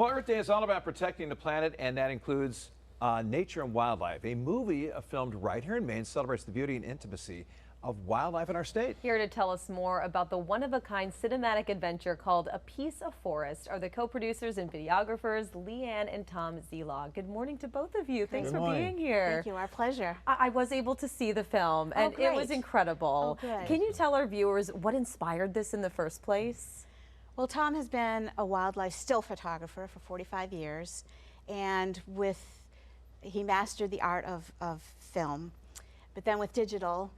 Well, Earth Day is all about protecting the planet, and that includes nature and wildlife. A movie filmed right here in Maine celebrates the beauty and intimacy of wildlife in our state. Here to tell us more about the one-of-a-kind cinematic adventure called A Piece of Forest are the co-producers and videographers Ann and Tom Szelog. Good morning to both of you. Thanks for being here. Thank you. Our pleasure. I was able to see the film, and it was incredible. Can you tell our viewers what inspired this in the first place? Well, Tom has been a wildlife still photographer for 45 years, and he mastered the art of film. But then with digital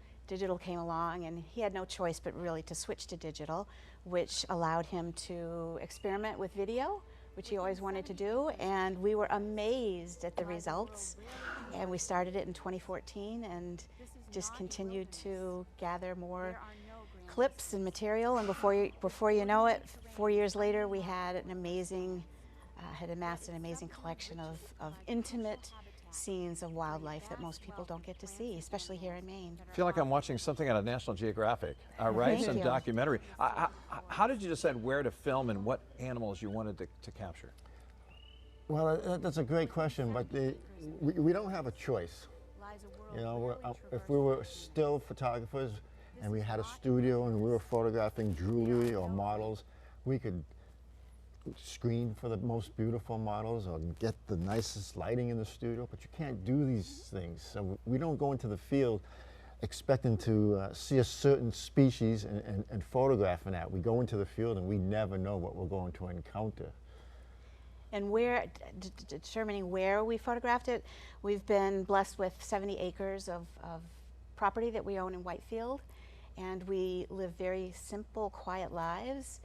came along, and he had no choice but really to switch to digital, which allowed him to experiment with video, which he always wanted to do, and we were amazed at the results. And we started it in 2014 and just continued to gather more clips and material, and before you know it, 4 years later, we had an amazing, had amassed an amazing collection of intimate scenes of wildlife that most people don't get to see, especially here in Maine. I feel like I'm watching something on a National Geographic, right? Some documentary. How did you decide where to film and what animals you wanted to capture? Well, that's a great question, but we don't have a choice. You know, if we were still photographers and we had a studio and we were photographing jewelry or models, we could screen for the most beautiful models or get the nicest lighting in the studio, but you can't do these things. So we don't go into the field expecting to see a certain species and photographing that. We go into the field and we never know what we're going to encounter. And determining where we photographed it, we've been blessed with 70 acres of property that we own in Whitefield, and we live very simple, quiet lives.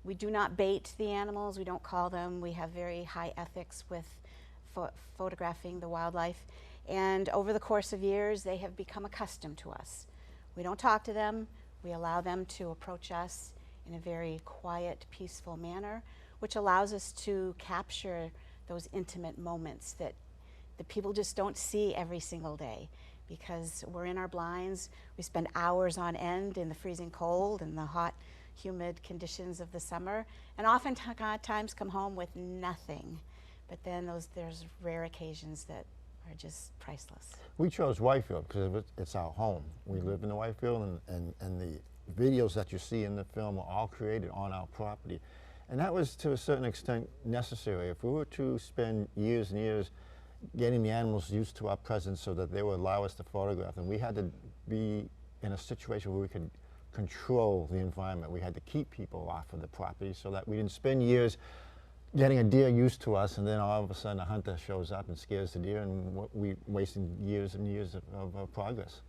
We do not bait the animals, we don't call them. We have very high ethics with photographing the wildlife. And over the course of years, they have become accustomed to us. We don't talk to them, we allow them to approach us in a very quiet, peaceful manner, which allows us to capture those intimate moments that the people just don't see every single day, because we're in our blinds. We spend hours on end in the freezing cold and the hot, humid conditions of the summer, and oftentimes come home with nothing. But then there's rare occasions that are just priceless. We chose Whitefield because it's our home. We live in the Whitefield, and the videos that you see in the film are all created on our property. And that was, to a certain extent, necessary. If we were to spend years and years getting the animals used to our presence so that they would allow us to photograph them, we had to be in a situation where we could control the environment. We had to keep people off of the property so that we didn't spend years getting a deer used to us, and then all of a sudden a hunter shows up and scares the deer, and we wasting years and years of progress.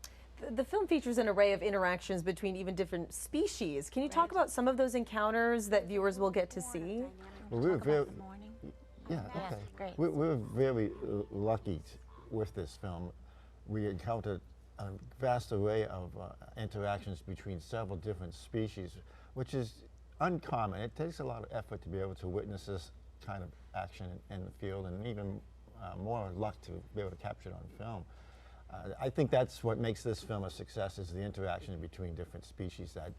The film features an array of interactions between even different species. Can you talk about some of those encounters that viewers will get to see? Well, we were very, we're very lucky with this film. We encountered a vast array of interactions between several different species, which is uncommon. It takes a lot of effort to be able to witness this kind of action in the field, and even more luck to be able to capture it on film. I think that's what makes this film a success, is the interaction between different species that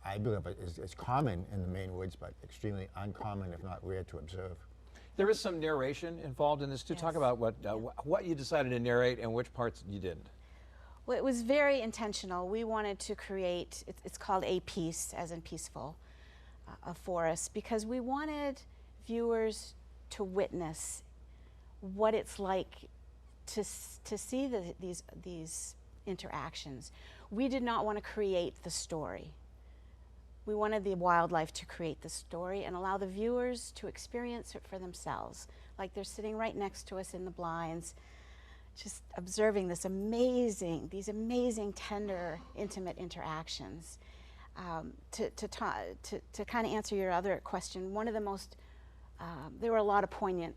I believe is common in the Maine woods, but extremely uncommon, if not rare, to observe. There is some narration involved in this too. Talk about what you decided to narrate and which parts you didn't. Well, it was very intentional. We wanted to create, it's called A Piece, as in peaceful, a forest, because we wanted viewers to witness what it's like to see these interactions. We did not want to create the story. We wanted the wildlife to create the story and allow the viewers to experience it for themselves, like they're sitting right next to us in the blinds, just observing these amazing, tender, intimate interactions. To kind of answer your other question, one of the most, there were a lot of poignant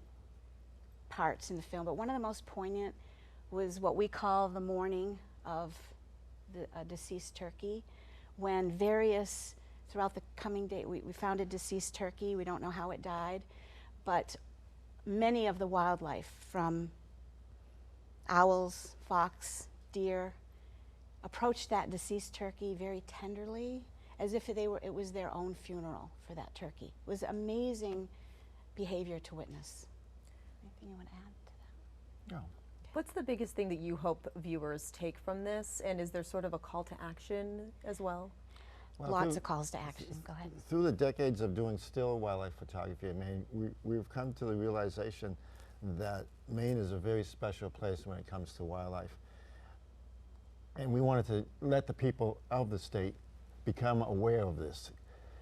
parts in the film, but one of the most poignant was what we call the mourning of a deceased turkey, when throughout the coming day, we found a deceased turkey. We don't know how it died, but many of the wildlife, from owls, fox, deer, approached that deceased turkey very tenderly, as if it was their own funeral for that turkey. It was amazing behavior to witness. Anything you want to add to that? No. What's the biggest thing that you hope viewers take from this? And is there sort of a call to action as well? Well, Lots of calls to action. Go ahead. Through the decades of doing still wildlife photography in Maine, we've come to the realization that Maine is a very special place when it comes to wildlife. And we wanted to let the people of the state become aware of this.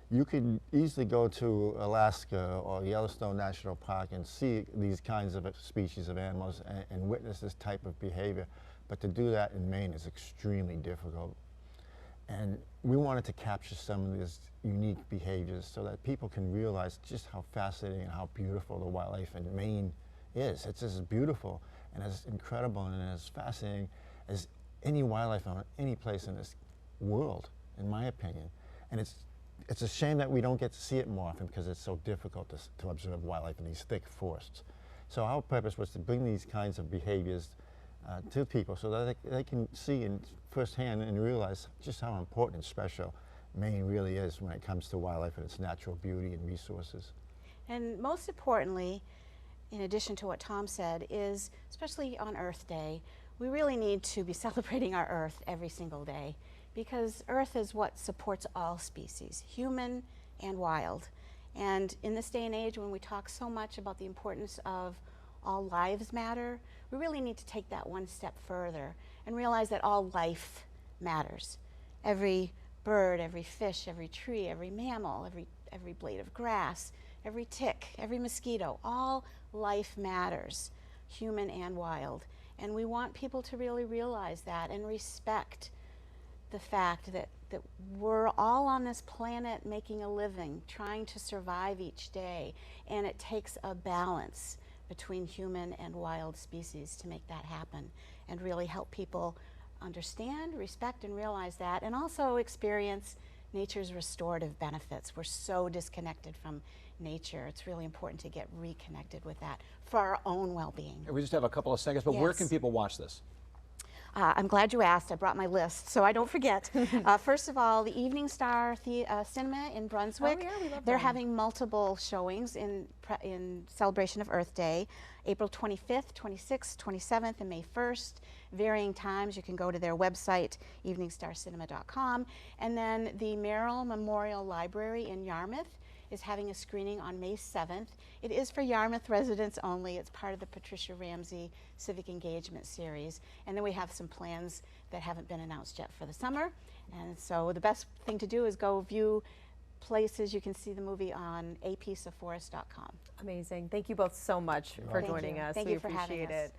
You could easily go to Alaska or Yellowstone National Park and see these kinds of species of animals and witness this type of behavior. But to do that in Maine is extremely difficult. And we wanted to capture some of these unique behaviors so that people can realize just how fascinating and how beautiful the wildlife in Maine is. It's as beautiful and as incredible and as fascinating as any wildlife on any place in this world, in my opinion. And it's a shame that we don't get to see it more often because it's so difficult to observe wildlife in these thick forests. So our purpose was to bring these kinds of behaviors to people so that they can see in firsthand and realize just how important and special Maine really is when it comes to wildlife and its natural beauty and resources. And most importantly, in addition to what Tom said, is especially on Earth Day, we really need to be celebrating our Earth every single day because Earth is what supports all species, human and wild. And in this day and age when we talk so much about the importance of all lives matter, we really need to take that one step further and realize that all life matters. Every bird, every fish, every tree, every mammal, every blade of grass, every tick, every mosquito, all life matters, human and wild. And we want people to really realize that and respect the fact that we're all on this planet making a living, trying to survive each day, and it takes a balance between human and wild species to make that happen and really help people understand, respect, and realize that, and also experience nature's restorative benefits. We're so disconnected from nature. It's really important to get reconnected with that for our own well-being. We just have a couple of seconds, but where Yes. can people watch this? I'm glad you asked. I brought my list so I don't forget. First of all, the Evening Star Cinema in Brunswick. Oh, yeah, we love They're them. having multiple showings in celebration of Earth Day, April 25th, 26th, 27th, and May 1st. Varying times. You can go to their website, eveningstarcinema.com. And then the Merrill Memorial Library in Yarmouth is having a screening on May 7th. It is for Yarmouth residents only. It's part of the Patricia Ramsey Civic Engagement Series. And then we have some plans that haven't been announced yet for the summer. And so the best thing to do is go view places. You can see the movie on apieceofforest.com. Amazing. Thank you both so much for Thank joining you. us. Thank We you for having appreciate us. it.